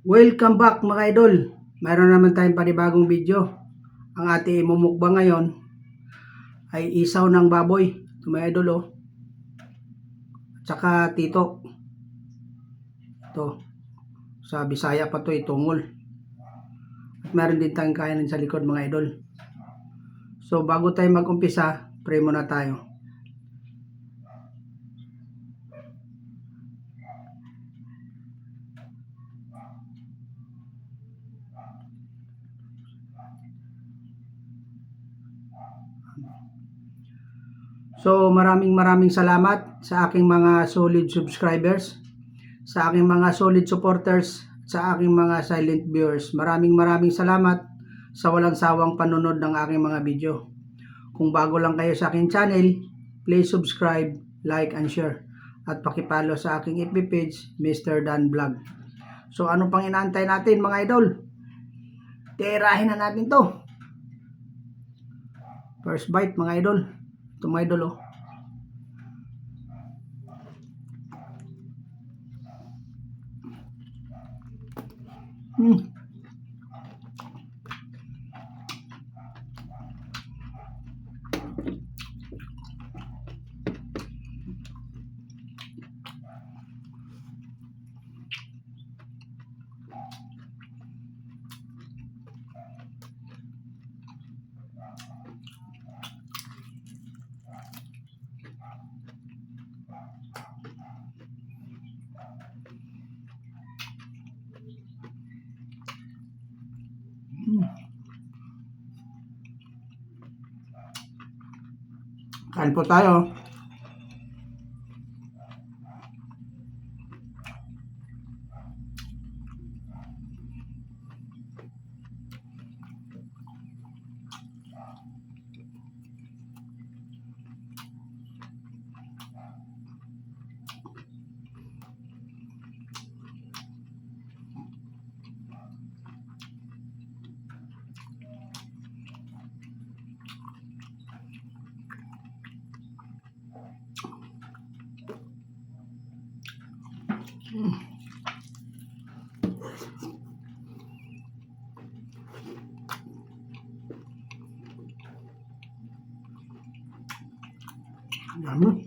Welcome back mga idol. Mayroon naman tayong panibagong video. Ang ating mumukbang ngayon ay isaw ng baboy. Ito mga idol oh. At saka titok. Ito. Sa Bisaya pa to itungol. At meron din tayong kainin sa likod mga idol. So bago tayo mag-umpisa, pray muna tayo. So maraming salamat sa aking mga solid subscribers, sa aking mga solid supporters, sa aking mga silent viewers. Maraming salamat sa walang sawang panunod ng aking mga video. Kung bago lang kayo sa aking channel, please subscribe, like, and share. At pakipalo sa aking FB page, Mr. Dan Vlog. So ano pang inaantay natin mga idol? Tirahin na natin to. First bite mga idol. Ito mga idol oh. Kain po tayo. Yummy.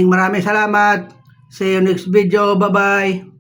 Maraming salamat. See you next video. Bye-bye.